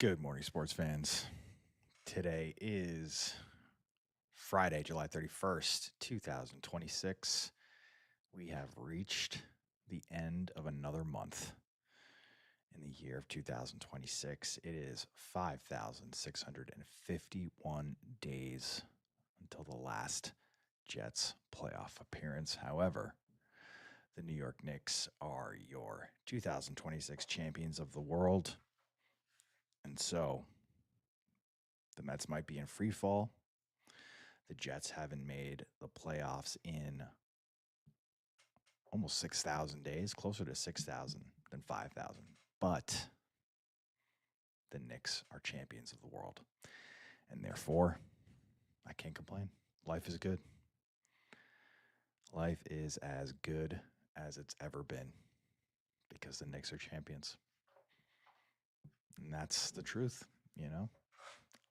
Good morning, sports fans. Today is Friday, July 31st, 2026. We have reached the end of another month in the year of 2026. It is 5,651 days until the last Jets playoff appearance. However, the New York Knicks are your 2026 champions of the world. And so the Mets might be in free fall. The Jets haven't made the playoffs in almost 6,000 days, closer to 6,000 than 5,000. But the Knicks are champions of the world. And therefore, I can't complain. Life is good. Life is as good as it's ever been because the Knicks are champions. And that's the truth, you know?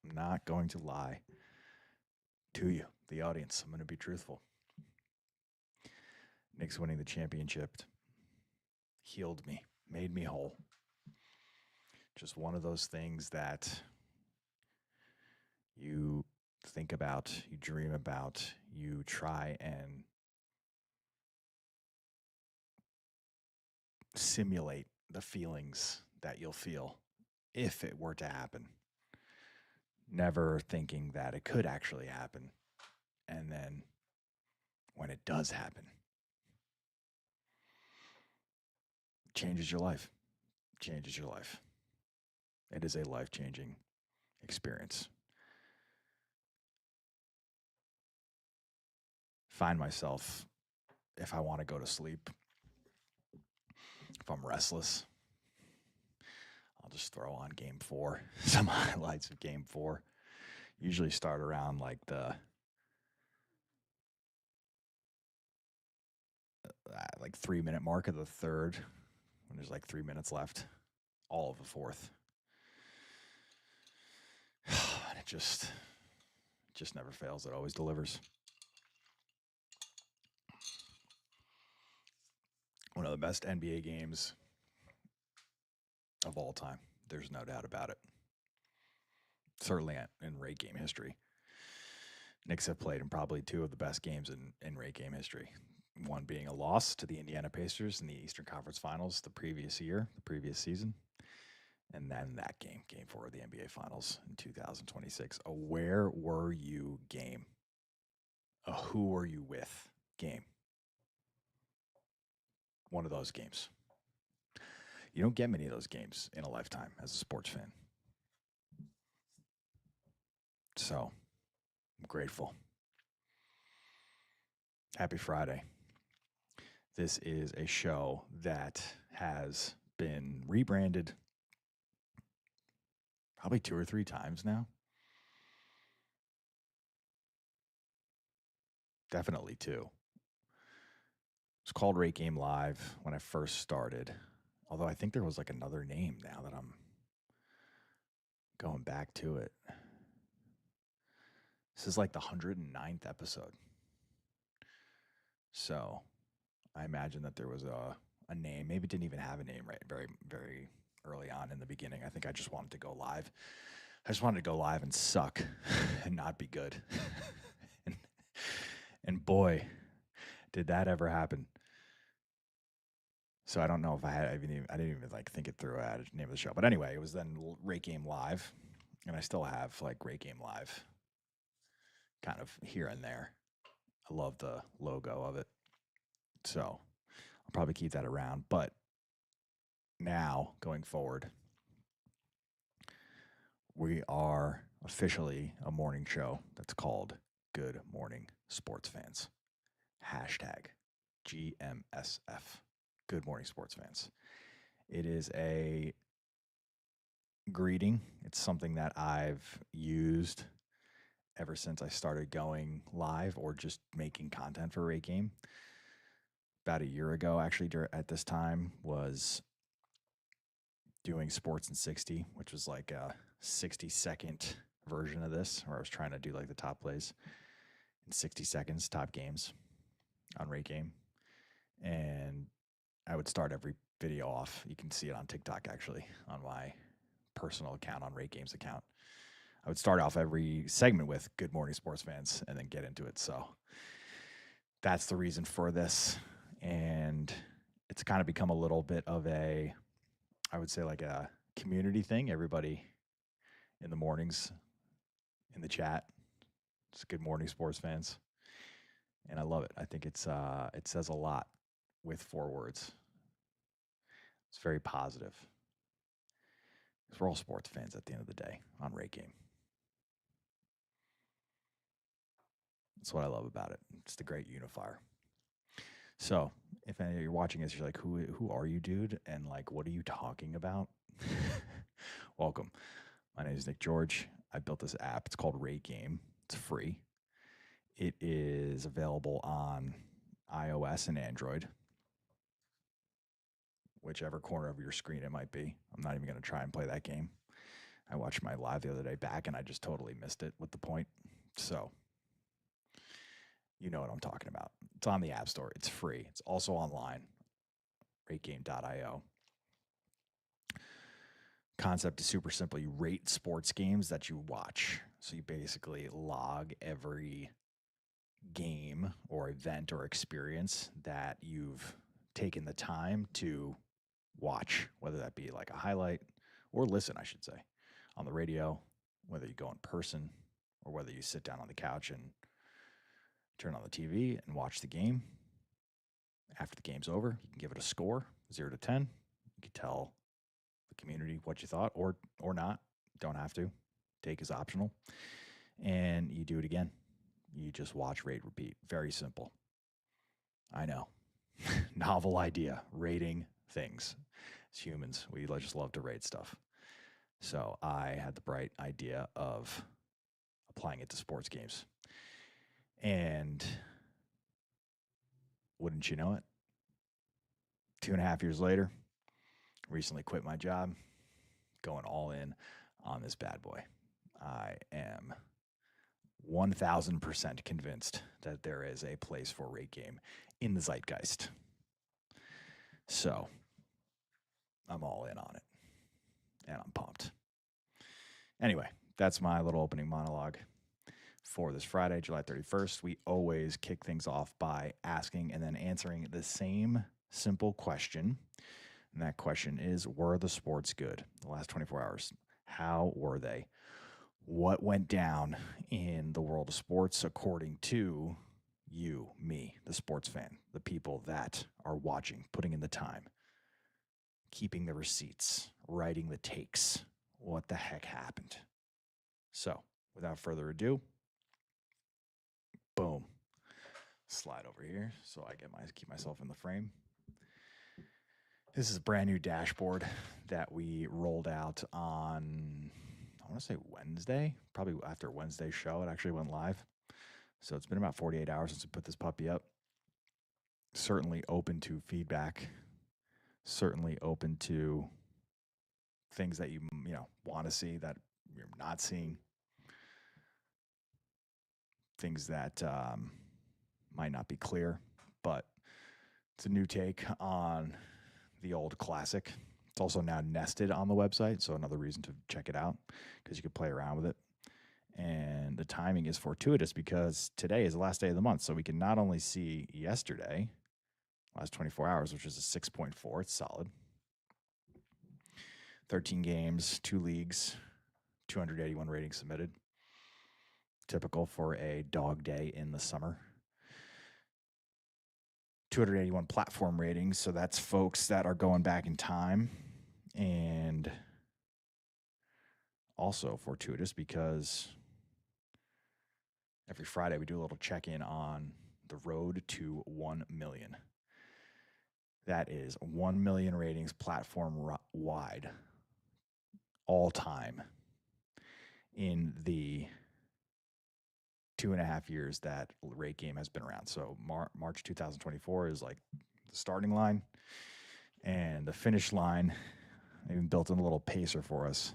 I'm not going to lie to you, the audience. I'm going to be truthful. Knicks winning the championship healed me, made me whole. Just one of those things that you think about, you dream about, you try and simulate the feelings that you'll feel if it were to happen. Never thinking that it could actually happen. And then when it does happen, changes your life. Changes your life. It is a life-changing experience. Find myself, if I want to go to sleep, if I'm restless, I'll just throw on Game 4, some highlights of Game 4. Usually start around like the 3-minute mark of the third, when there's like 3 minutes left, all of the fourth. And it just never fails. It always delivers. One of the best NBA games of all time. There's no doubt about it. Certainly in RateGame history. Knicks have played in probably two of the best games in RateGame history. One being a loss to the Indiana Pacers in the Eastern Conference Finals the previous season. And then that game, Game 4 of the NBA Finals in 2026. A where were you game. A who were you with game. One of those games. You don't get many of those games in a lifetime as a sports fan. So, I'm grateful. Happy Friday. This is a show that has been rebranded probably 2 or 3 times now. Definitely 2. It's called RateGame Live when I first started. Although I think there was like another name now that I'm going back to it. This is like the 109th episode. So I imagine that there was a name. Maybe it didn't even have a name right very, very early on in the beginning. I think I just wanted to go live. I just wanted to go live and suck and not be good. and boy, did that ever happen. So I don't know if I didn't even like think it through. I had a name of the show. But anyway, it was then RateGame Live. And I still have like RateGame Live kind of here and there. I love the logo of it. So I'll probably keep that around. But now, going forward, we are officially a morning show that's called Good Morning Sports Fans. Hashtag GMSF. Good Morning Sports Fans. It is a greeting. It's something that I've used ever since I started going live or just making content for RateGame. About a year ago, actually, at this time, was doing Sports in 60, which was like a 60-second version of this, where I was trying to do like the top plays in 60 seconds, top games on RateGame. And I would start every video off. You can see it on TikTok, actually, on my personal account, on RateGame's account. I would start off every segment with "Good morning, sports fans," and then get into it. So that's the reason for this, and it's kind of become a little bit of a, I would say, like a community thing. Everybody in the mornings in the chat, it's "Good morning, sports fans," and I love it. I think it says a lot with 4 words. It's very positive. Because we're all sports fans at the end of the day on RateGame. That's what I love about it. It's the great unifier. So if any of you are watching this, you're like, who are you, dude? And like, what are you talking about? Welcome. My name is Nick George. I built this app. It's called RateGame. It's free. It is available on iOS and Android, whichever corner of your screen it might be. I'm not even going to try and play that game. I watched my live the other day back, and I just totally missed it with the point. So you know what I'm talking about. It's on the App Store. It's free. It's also online, rategame.io. Concept is super simple. You rate sports games that you watch. So you basically log every game or event or experience that you've taken the time to watch, whether that be like a highlight or listen, I should say, on the radio, whether you go in person or whether you sit down on the couch and turn on the TV and watch the game. After the game's over, you can give it a score, 0 to 10. You can tell the community what you thought or not. Don't have to. Take is optional. And you do it again. You just watch, rate, repeat. Very simple. I know. Novel idea. Rating things. As humans, we just love to rate stuff. So I had the bright idea of applying it to sports games. And wouldn't you know it? 2.5 years later, recently quit my job, going all in on this bad boy. I am 1,000% convinced that there is a place for RateGame in the zeitgeist. So I'm all in on it, and I'm pumped. Anyway, that's my little opening monologue for this Friday, July 31st. We always kick things off by asking and then answering the same simple question. And that question is, were the sports good the last 24 hours? How were they? What went down in the world of sports according to you, me, the sports fan, the people that are watching, putting in the time, keeping the receipts, writing the takes? What the heck happened? So, without further ado, boom. Slide over here so I keep myself in the frame. This is a brand new dashboard that we rolled out on, I want to say Wednesday, probably after Wednesday's show. It actually went live. So it's been about 48 hours since we put this puppy up. Certainly open to feedback. Certainly open to things that you want to see that you're not seeing. Things that might not be clear, but it's a new take on the old classic. It's also now nested on the website, so another reason to check it out because you could play around with it. And the timing is fortuitous because today is the last day of the month, so we can not only see yesterday, last 24 hours, which is a 6.4, it's solid. 13 games, 2 leagues, 281 ratings submitted. Typical for a dog day in the summer. 281 platform ratings, so that's folks that are going back in time. And also fortuitous because every Friday we do a little check-in on the road to 1 million. That is 1 million ratings platform-wide, all time, in the 2.5 years that RateGame has been around. So March 2024 is like the starting line, and the finish line, I even built in a little pacer for us.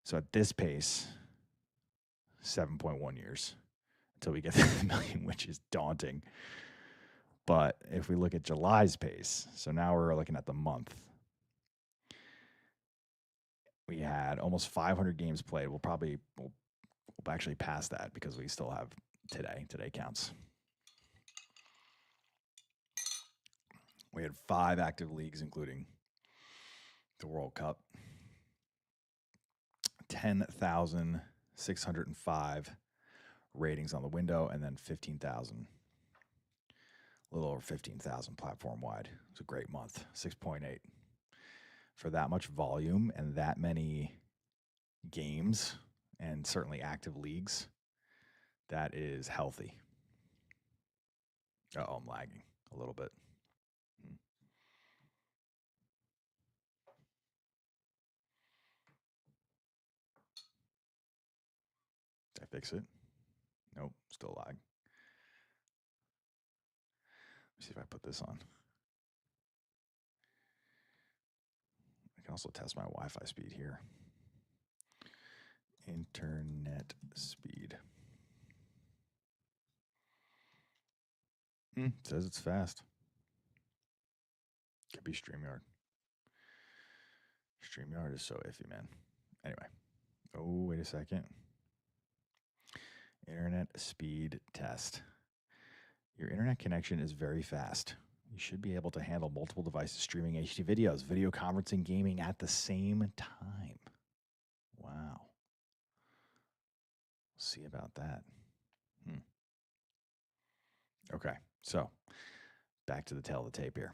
So at this pace, 7.1 years until we get to the million, which is daunting. But if we look at July's pace, so now we're looking at the month, We had almost 500 games played. We'll actually pass that because we still have today. Today counts. We had 5 active leagues, including the World Cup. 10,605 ratings on the window, and then 15,000, a little over 15,000 platform-wide. It was a great month, 6.8. For that much volume and that many games, and certainly active leagues, that is healthy. Uh-oh, I'm lagging a little bit. Did I fix it? Nope, still lag. Let's see if I put this on. I can also test my Wi-Fi speed here. Internet speed. Says it's fast. Could be StreamYard. StreamYard is so iffy, man. Anyway. Oh, wait a second. Internet speed test. Your internet connection is very fast. You should be able to handle multiple devices streaming HD videos, video conferencing, gaming at the same time. Wow. See about that. Okay, so back to the tail of the tape here.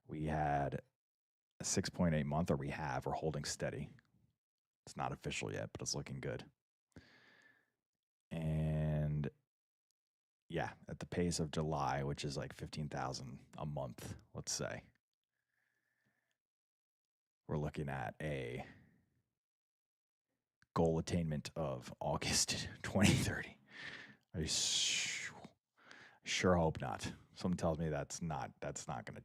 We had a 6.8 month, or we're holding steady. It's not official yet, but it's looking good. And yeah, at the pace of July, which is like 15,000 a month, let's say, we're looking at a goal attainment of August 2030. I sure hope not. Something tells me that's not going to.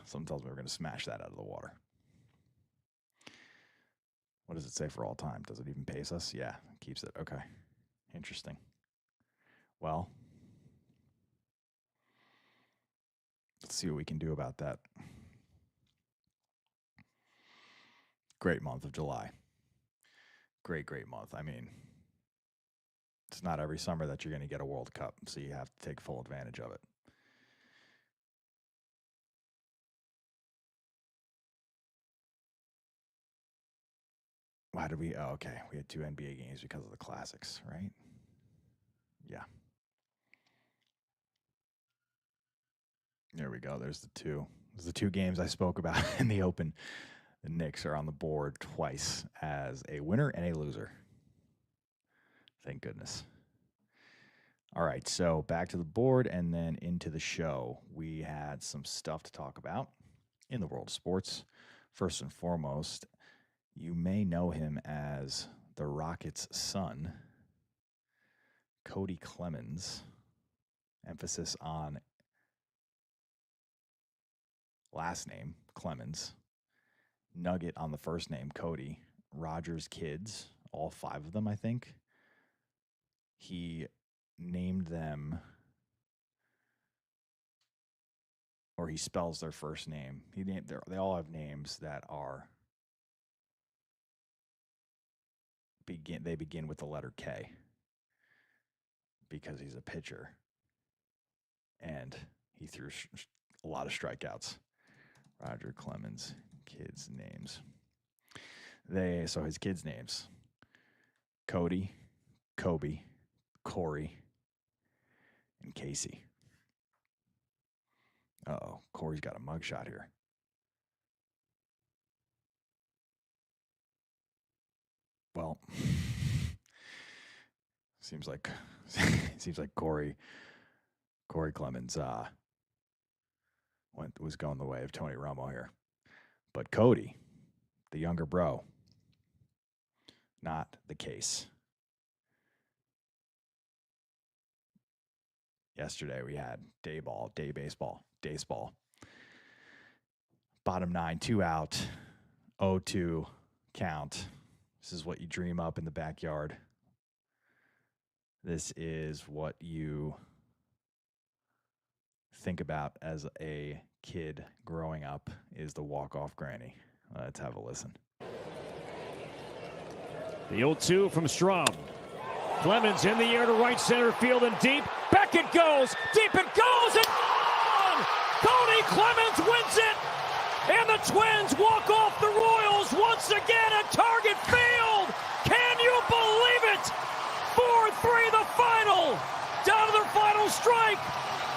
Something tells me we're going to smash that out of the water. What does it say for all time? Does it even pace us? Yeah, it keeps it. Okay. Interesting. Well, let's see what we can do about that. Great month of July. Great month. I mean, it's not every summer that you're going to get a World Cup, so you have to take full advantage of it. Why did we? Oh, okay. We had 2 NBA games because of the classics, right? Yeah. There we go. There's the 2. There's the 2 games I spoke about in the Open. The Knicks are on the board twice as a winner and a loser. Thank goodness. All right, so back to the board and then into the show. We had some stuff to talk about in the world of sports. First and foremost, you may know him as the Rockets' son, Kody Clemens. Emphasis on last name, Clemens. Nugget on the first name, Kody. Rogers' kids, all 5 of them, I think. He named them, or he spells their first name. They all have names that are they begin with the letter K because he's a pitcher and he threw a lot of strikeouts. Roger Clemens, kids' names. So his kids' names: Kody, Kobe, Corey, and Casey. Uh-oh, Corey's got a mugshot here. Well, seems like Corey Clemens was going the way of Tony Romo here. But Kody, the younger bro, not the case. Yesterday we had day baseball. Bottom 9, 2 out, 0-2 count. This is what you dream up in the backyard. This is what you think about as a kid growing up, is the walk-off granny. Let's have a listen. The 0-2 from Strom. Clemens in the air to right center field and deep. Back it goes. Deep it goes. And on! Kody Clemens wins it. And the Twins walk off the Royals once again at Target Field. Can you believe it? 4-3 the final. Down to their final strike.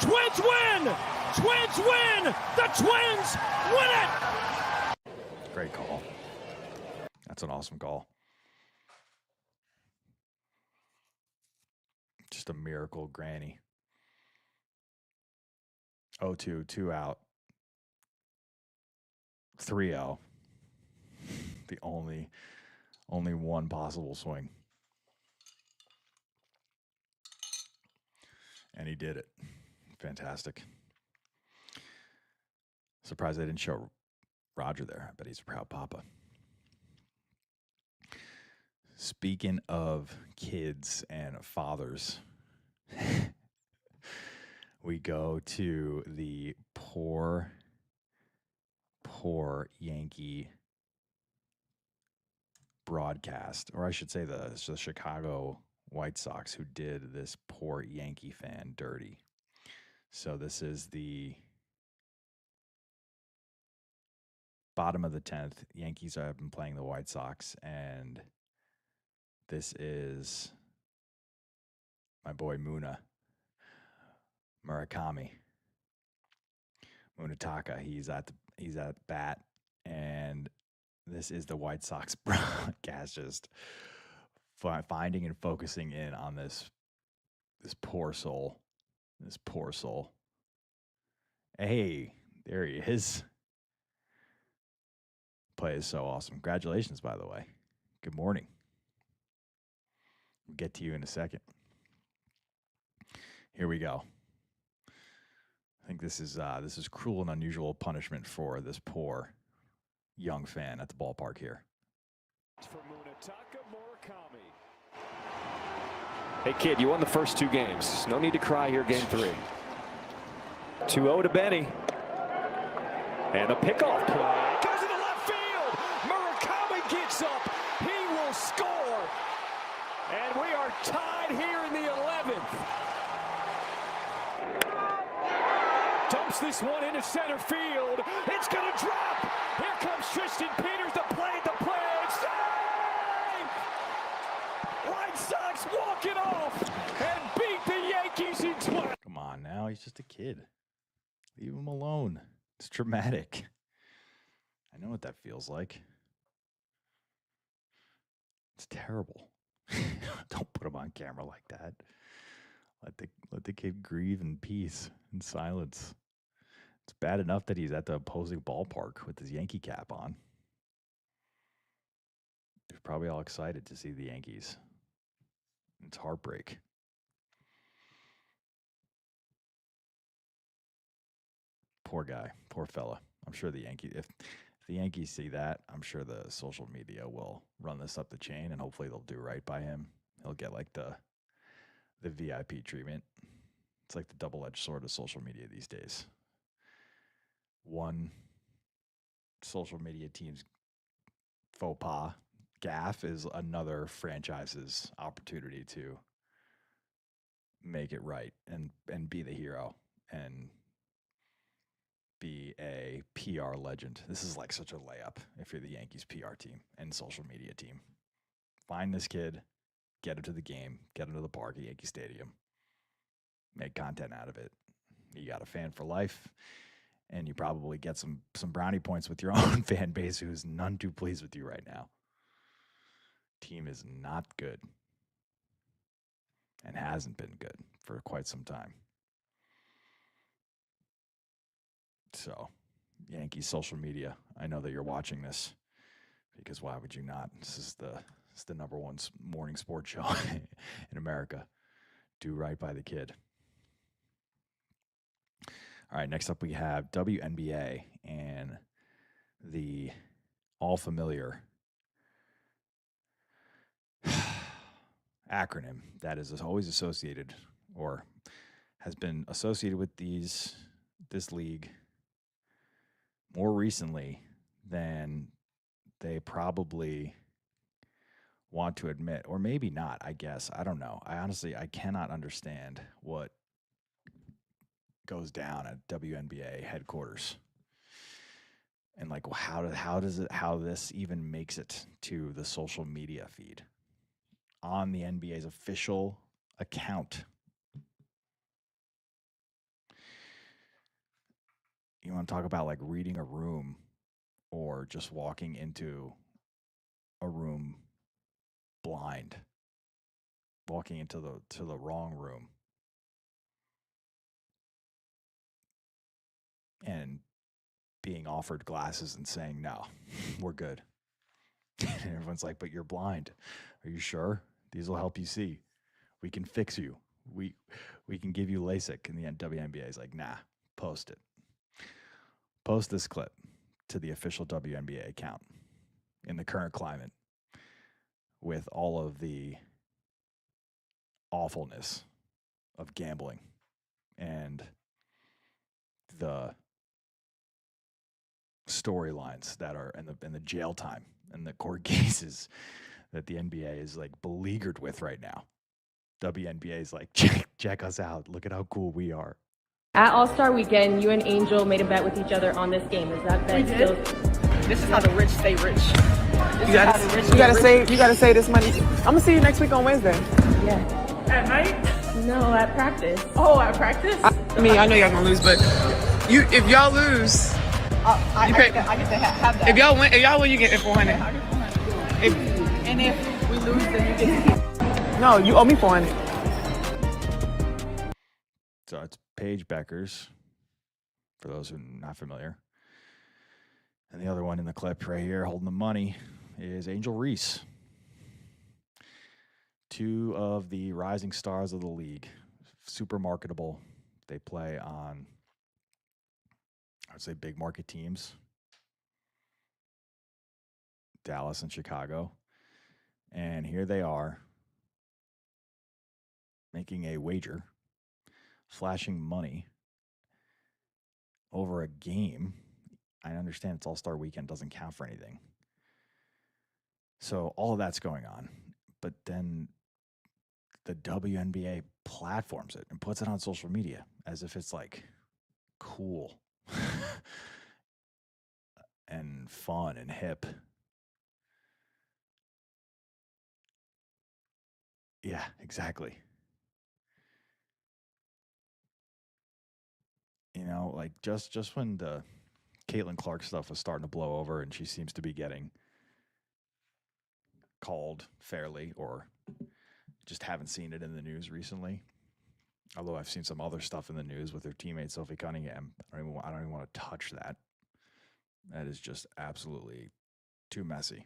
Twins win. Twins win. The Twins win it. Great call. That's an awesome call. Just a miracle granny. 0-2, 2 out. 3-0. The only one possible swing. And he did it. Fantastic. Surprised they didn't show Roger there, but he's a proud papa. Speaking of kids and fathers, we go to the poor Yankee broadcast, or I should say the Chicago White Sox, who did this poor Yankee fan dirty. So this is the bottom of the 10th. Yankees have been playing the White Sox, and this is my boy Murakami. Munataka. He's at bat, and this is the White Sox broadcast just finding and focusing in on this poor soul. This poor soul. Hey, there he is. Play is so awesome. Congratulations, by the way. Good morning. We'll get to you in a second. Here we go. I think this is cruel and unusual punishment for this poor young fan at the ballpark here. For Munataka Murakami. Hey kid, you won the first 2 games. No need to cry here, game 3. 2-0 to Benny. And a pickoff play. Goes into left field. Murakami gets up. He will score. And we are tied here in the 11th. Dumps this one into center field. It's going to drop. Here comes Tristan Peters to play the play. Save! White Sox walk it off and beat the Yankees in 20. Come on now, he's just a kid. Leave him alone. It's dramatic. I know what that feels like. It's terrible. Don't put him on camera like that. Let the kid grieve in peace and silence. It's bad enough that he's at the opposing ballpark with his Yankee cap on. They're probably all excited to see the Yankees. It's heartbreak. Poor guy, poor fella. I'm sure the Yankees, if the Yankees see that, I'm sure the social media will run this up the chain, and hopefully they'll do right by him. He'll get like the VIP treatment. It's like the double-edged sword of social media these days. One social media team's faux pas, gaffe, is another franchise's opportunity to make it right and be the hero and be a PR legend. This is like such a layup if you're the Yankees PR team and social media team. Find this kid, get him to the game, get him to the park at Yankee Stadium, make content out of it. You got a fan for life, and you probably get some brownie points with your own fan base who's none too pleased with you right now. Team is not good and hasn't been good for quite some time. So, Yankees social media, I know that you're watching this, because why would you not? This is the number one morning sports show in America. Do right by the kid. All right, next up we have WNBA and the all-familiar acronym that is always associated, or has been associated with this league more recently than they probably want to admit, or maybe not, I guess. I don't know. I cannot understand what goes down at WNBA headquarters. And like how this even makes it to the social media feed on the NBA's official account. You want to talk about like reading a room or just walking into a room blind, walking into the wrong room and being offered glasses and saying, no, we're good. And everyone's like, but you're blind. Are you sure? These will help you see. We can fix you. We can give you LASIK. And the WNBA is like, nah, post it. Post this clip to the official WNBA account in the current climate with all of the awfulness of gambling and the storylines that are and the jail time and the court cases that the NBA is like beleaguered with right now. WNBA is like, check us out. Look at how cool we are. At All-Star Weekend, you and Angel made a bet with each other on this game. Is that bet still? This is how the rich stay rich. You gotta save this money. I'm gonna see you next week on Wednesday. Yeah. At night? No, at practice. Oh, at practice? I mean, I know y'all gonna lose, but if y'all lose, I get to have that. if y'all win, you get it 400. And if we lose, then you get to keep. No, you owe me 400. So it's Paige Bueckers, for those who are not familiar. And the other one in the clip right here holding the money is Angel Reese. Two of the rising stars of the league. Super marketable. They play on, I would say, big market teams. Dallas and Chicago. And here they are making a wager, flashing money over a game. I understand it's All-Star Weekend, doesn't count for anything. So all of that's going on. But then the WNBA platforms it and puts it on social media as if it's like cool and fun and hip. Yeah, exactly. You know, like just when the Caitlin Clark stuff was starting to blow over and she seems to be getting called fairly, or just haven't seen it in the news recently. Although I've seen some other stuff in the news with her teammate Sophie Cunningham. I don't even want to touch that. That is just absolutely too messy.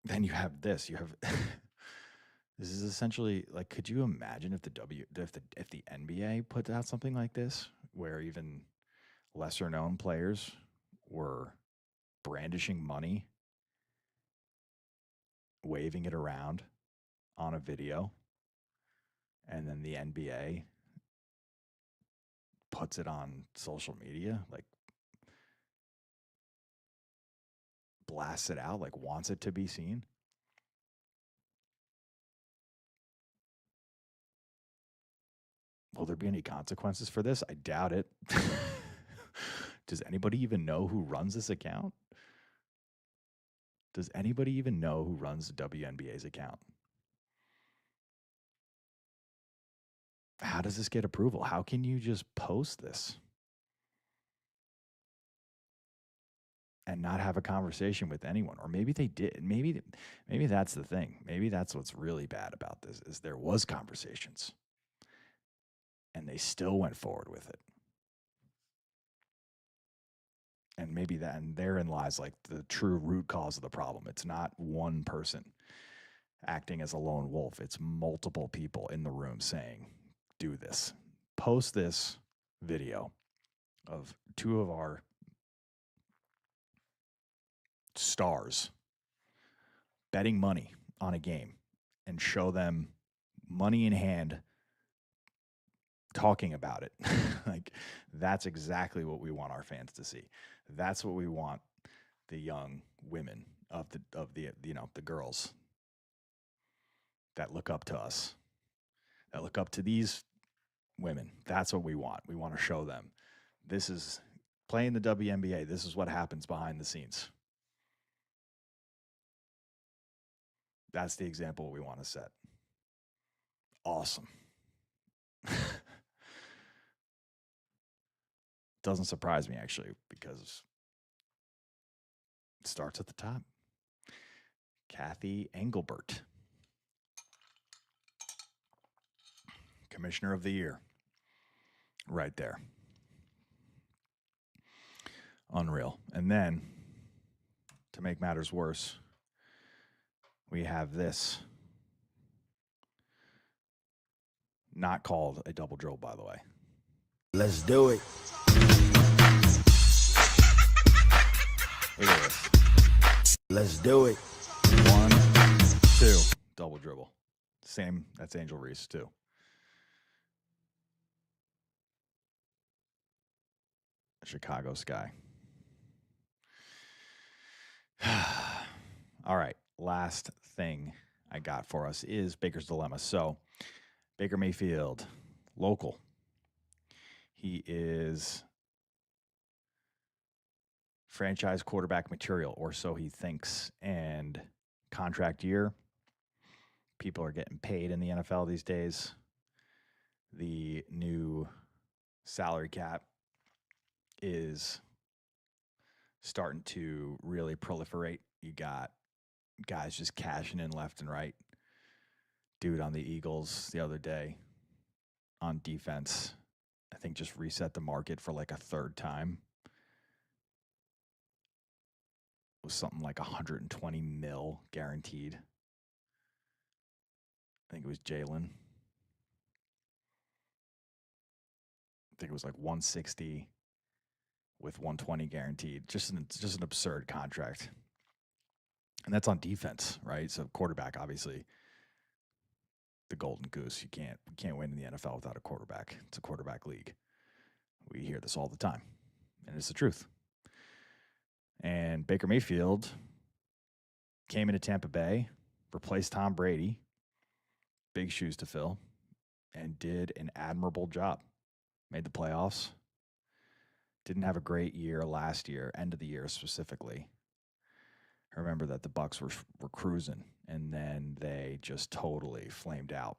Then you have this. You have this is essentially like, could you imagine if the NBA put out something like this, where even lesser known players were brandishing money, waving it around on a video, and then the NBA puts it on social media, like blasts it out, like wants it to be seen? Will there be any consequences for this? I doubt it. Does anybody even know who runs this account? Does anybody even know who runs the WNBA's account? How does this get approval? How can you just post this and not have a conversation with anyone? Or maybe they did. Maybe that's the thing. Maybe that's what's really bad about this, is there was conversations and they still went forward with it. And maybe and therein lies like the true root cause of the problem. It's not one person acting as a lone wolf. It's multiple people in the room saying, do this. Post this video of two of our stars betting money on a game and show them money in hand talking about it. Like, that's exactly what we want our fans to see. That's what we want the young women of the the girls that look up to us, that look up to these women. That's what we want. We want to show them this is playing the WNBA. This is what happens behind the scenes. That's the example we want to set. Awesome. Doesn't surprise me, actually, because it starts at the top. Kathy Engelbert, Commissioner of the Year, right there. Unreal. And then, to make matters worse, we have this. Not called a double dribble, by the way. Let's do it. Look at this. Let's do it. 1, 2, double dribble. Same, that's Angel Reese, too. Chicago Sky. All right, last thing I got for us is Baker's Dilemma. So, Baker Mayfield, local. He is franchise quarterback material, or so he thinks. And contract year, people are getting paid in the NFL these days. The new salary cap is starting to really proliferate. You got guys just cashing in left and right. Dude on the Eagles the other day on defense, I think just reset the market for like a third time. It was something like 120 mil guaranteed. I think it was Jalen. I think it was like 160 with 120 guaranteed. Just an absurd contract. And that's on defense, right? So quarterback, obviously, the golden goose. You can't win in the NFL without a quarterback. It's a quarterback league. We hear this all the time, and it's the truth. And Baker Mayfield came into Tampa Bay, replaced Tom Brady, big shoes to fill, and did an admirable job. Made the playoffs. Didn't have a great year last year, end of the year specifically. I remember that the Bucs were cruising, and then they just totally flamed out.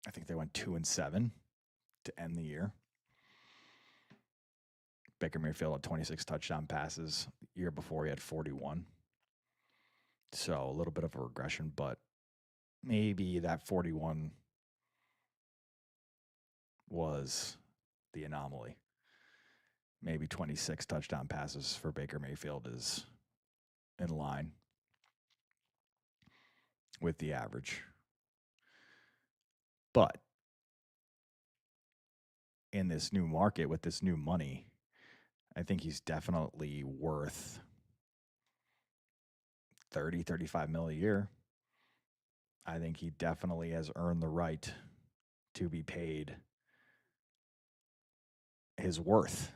I think they went 2-7 to end the year. Baker Mayfield had 26 touchdown passes. Year before, he had 41. So a little bit of a regression, but maybe that 41 was the anomaly. Maybe 26 touchdown passes for Baker Mayfield is in line with the average. But in this new market with this new money, I think he's definitely worth 30, 35 mil a year. I think he definitely has earned the right to be paid his worth,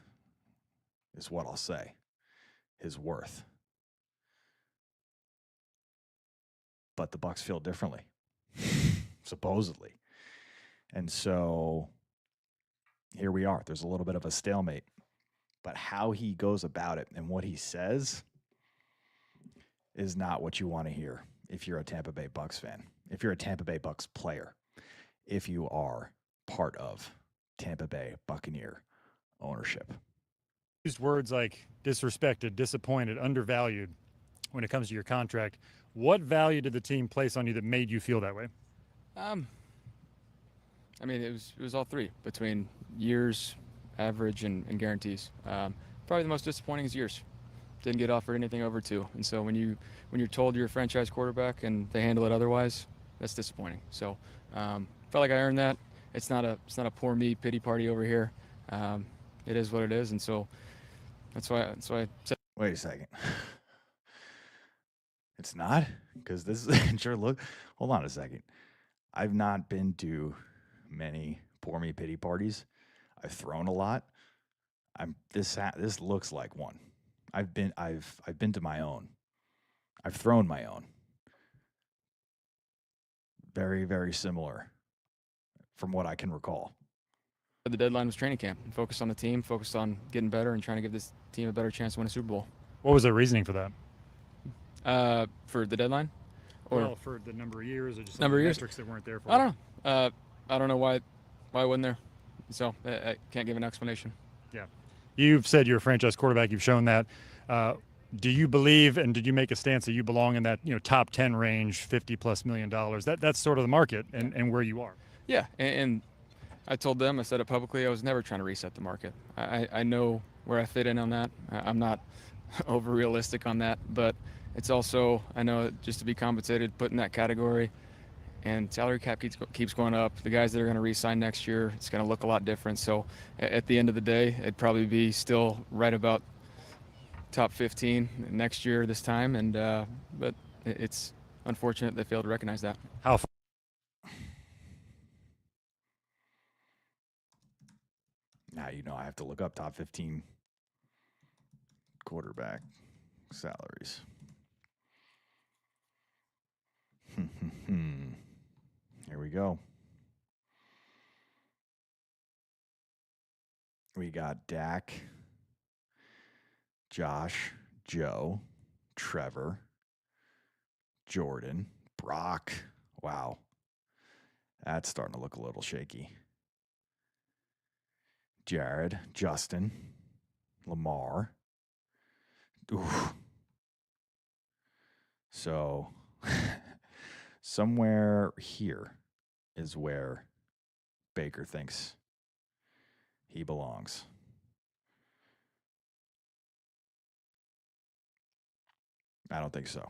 is what I'll say. His worth. But the Bucs feel differently, supposedly. And so here we are. There's a little bit of a stalemate. But how he goes about it and what he says is not what you want to hear if you're a Tampa Bay Bucs fan, if you're a Tampa Bay Bucs player, if you are part of Tampa Bay Buccaneer ownership. Used words like disrespected, disappointed, undervalued when it comes to your contract. What value did the team place on you that made you feel that way? I mean, it was all three, between years, average, and guarantees. Probably the most disappointing is years. Didn't get offered anything over 2, and so when you're told you're a franchise quarterback and they handle it otherwise, that's disappointing. So felt like I earned that. It's not a poor me pity party over here. It is what it is, and so that's why I said. Wait a second. It's not? Because this is sure look. Hold on a second. I've not been to many poor me pity parties. I've thrown a lot. This looks like one. I've been to my own. I've thrown my own. Very, very similar from what I can recall. The deadline was training camp. Focused on the team, focused on getting better and trying to give this team a better chance to win a Super Bowl. What was the reasoning for that? For the deadline? Or for the number of years, or just number of years metrics that weren't there for I don't know. I don't know why it wasn't there. So I can't give an explanation. Yeah. You've said you're a franchise quarterback. You've shown that. Do you believe, and did you make a stance that you belong in that top 10 range, $50+ million? That's sort of the market and where you are. Yeah, and I told them, I said it publicly, I was never trying to reset the market. I know where I fit in on that. I'm not over realistic on that, but it's also, I know just to be compensated, put in that category, and salary cap keeps going up. The guys that are going to re-sign next year, it's going to look a lot different. So at the end of the day, it'd probably be still right about top 15 next year this time, and but it's unfortunate they failed to recognize that. How far? Now, I have to look up top 15 quarterback salaries. Here we go. We got Dak, Josh, Joe, Trevor, Jordan, Brock. Wow. That's starting to look a little shaky. Jared, Justin, Lamar. Oof. So somewhere here is where Baker thinks he belongs. I don't think so.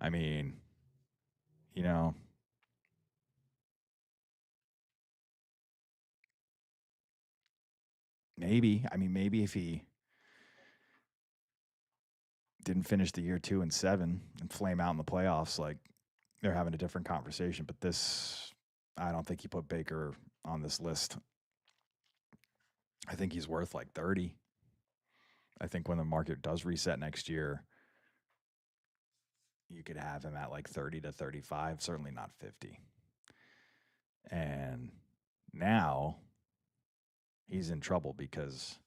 I mean, maybe. Maybe if he didn't finish the year 2-7 and flame out in the playoffs, like, they're having a different conversation. But this, I don't think you put Baker on this list. I think he's worth like 30. I think when the market does reset next year, you could have him at like 30 to 35, certainly not 50. And now he's in trouble because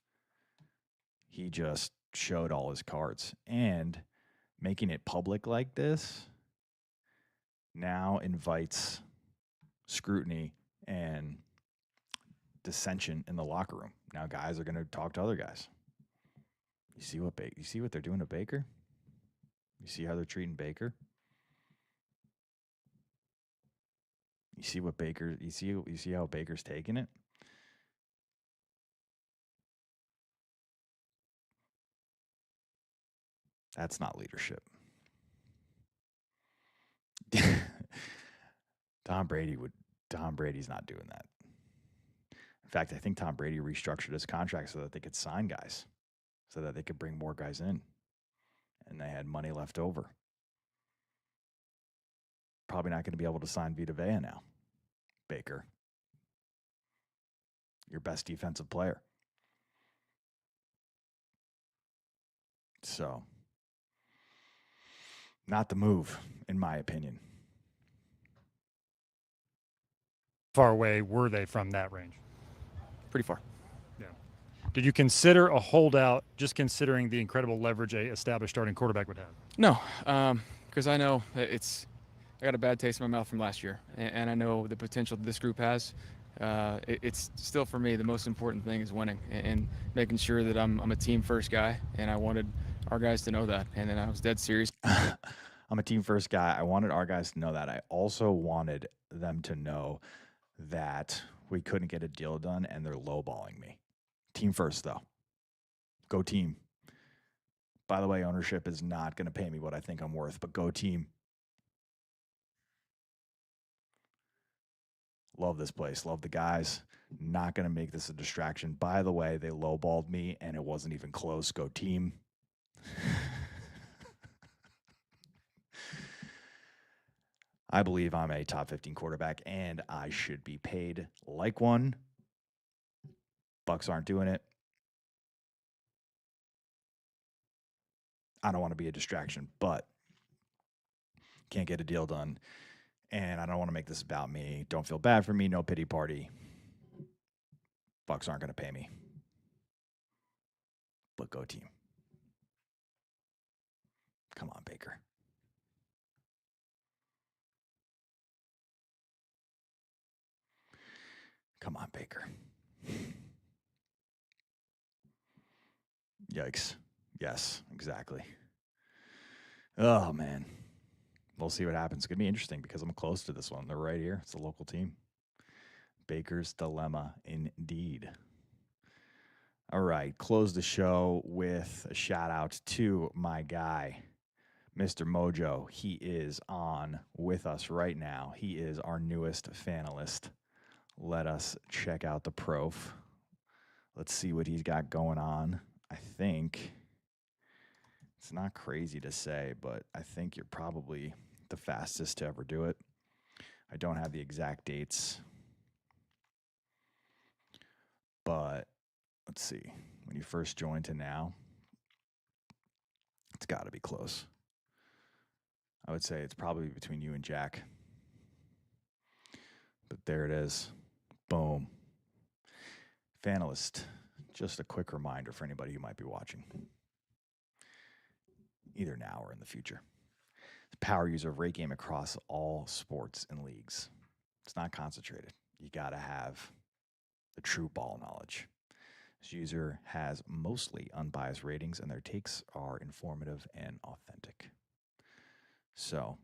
he just showed all his cards, and making it public like this now invites scrutiny and dissension in the locker room. Now guys are going to talk to other guys. You see what they're doing to Baker? You see how they're treating Baker? You see how Baker's taking it? That's not leadership. Tom Brady's not doing that. In fact, I think Tom Brady restructured his contract so that they could sign guys, so that they could bring more guys in, and they had money left over. Probably not going to be able to sign Vita Vea now. Baker, your best defensive player. So, not the move, in my opinion. Far away were they from that range? Pretty far. Yeah. Did you consider a holdout, just considering the incredible leverage a established starting quarterback would have? No, because I know I got a bad taste in my mouth from last year, and I know the potential this group has. It's still, for me, the most important thing is winning and making sure that I'm a team first guy, and I wanted our guys to know that, and then I was dead serious. I'm a team first guy. I wanted our guys to know that. I also wanted them to know that we couldn't get a deal done and they're lowballing me. Team first, though. Go team. By the way, ownership is not going to pay me what I think I'm worth, but go team. Love this place. Love the guys. Not going to make this a distraction. By the way, they lowballed me and it wasn't even close. Go team. I believe I'm a top 15 quarterback and I should be paid like one. Bucks aren't doing it. I don't want to be a distraction, but can't get a deal done. And I don't want to make this about me. Don't feel bad for me. No pity party. Bucks aren't going to pay me. But go team. Come on, Baker. Come on, Baker. Yikes. Yes, exactly. Oh, man. We'll see what happens. It's going to be interesting because I'm close to this one. They're right here. It's a local team. Baker's dilemma indeed. All right. Close the show with a shout out to my guy, Mr. Mojo. He is on with us right now. He is our newest Fanalyst. Let us check out the prof. Let's see what he's got going on. I think it's not crazy to say, but I think you're probably the fastest to ever do it. I don't have the exact dates, but let's see. When you first joined to now, it's got to be close. I would say it's probably between you and Jack. But there it is. Boom. Fanalyst. Just a quick reminder for anybody who might be watching, either now or in the future. The power user of RateGame across all sports and leagues. It's not concentrated. You got to have the true ball knowledge. This user has mostly unbiased ratings, and their takes are informative and authentic. So,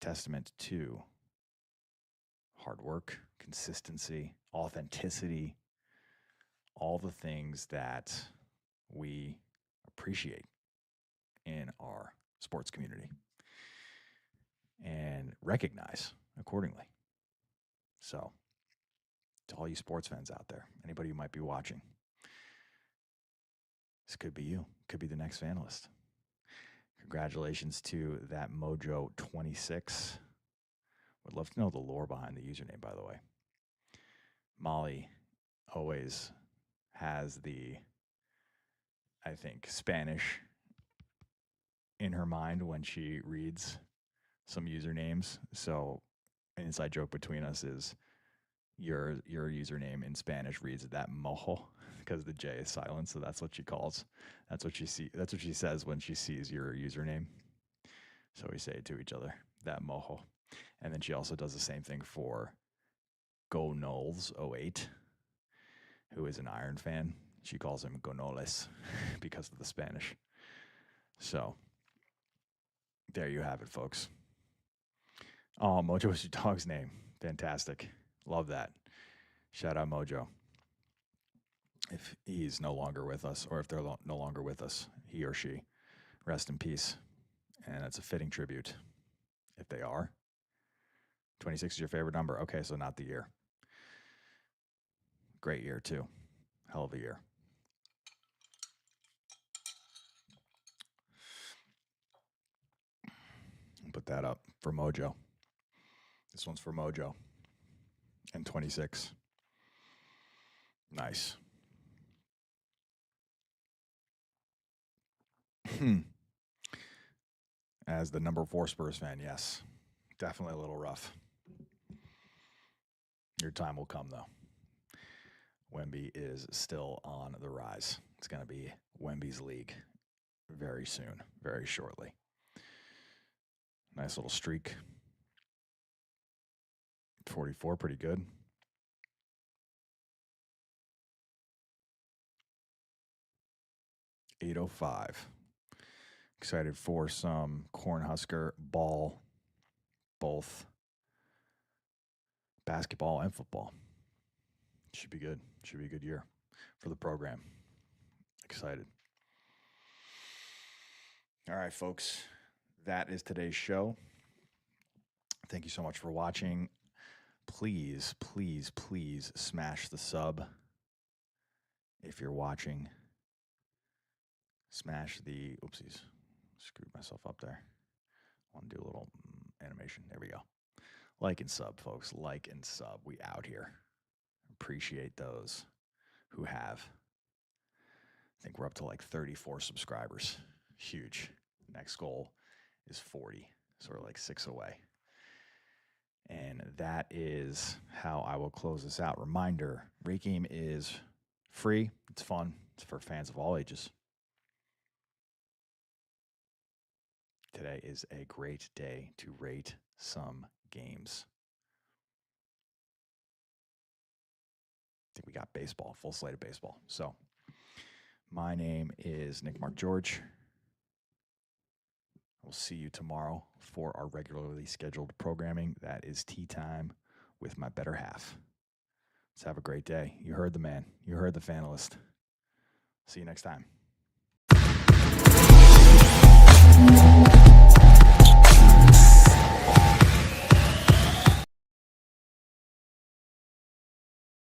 testament to hard work, consistency, authenticity, all the things that we appreciate in our sports community and recognize accordingly. So, to all you sports fans out there, anybody who might be watching, this could be you, could be the next Fanalyst. Congratulations to that Mojo 26. Would love to know the lore behind the username, by the way. Molly always has the, I think, Spanish in her mind when she reads some usernames. So an inside joke between us is your username in Spanish reads that Mojo because the J is silent. So that's what she calls. That's what she says when she sees your username. So we say it to each other, that Mojo. And then she also does the same thing for Go Knowles 08, who is an Iron fan. She calls him Gonoles because of the Spanish. So there you have it, folks. Oh, Mojo is your dog's name. Fantastic. Love that. Shout out Mojo. If he's no longer with us, or if they're no longer with us, he or she, rest in peace. And it's a fitting tribute. If they are. 26 is your favorite number. Okay, so not the year. Great year, too. Hell of a year. Put that up for Mojo. This one's for Mojo. And 26. Nice. As the number 4 Spurs fan, yes. Definitely a little rough. Your time will come, though. Wemby is still on the rise. It's going to be Wemby's league very soon, very shortly. Nice little streak. 44, pretty good. .805. Excited for some Cornhusker ball, both basketball and football. Should be good. Should be a good year for the program. Excited. All right, folks. That is today's show. Thank you so much for watching. Please, please, please smash the sub. If you're watching, smash the, oopsies, screwed myself up there. I want to do a little animation. There we go. Like and sub, folks. Like and sub. We out here. Appreciate those who have. I think we're up to like 34 subscribers. huge. Next goal is 40, so we're like 6 away. And that is how I will close this out. Reminder, RateGame is free. It's fun. It's for fans of all ages. Today is a great day to rate some games. I think we got baseball, full slate of baseball. So my name is Nick Mark George. We'll see you tomorrow for our regularly scheduled programming. That is Tea Time with my better half. Let's have a great day. You heard the man. You heard the Fanalyst. See you next time.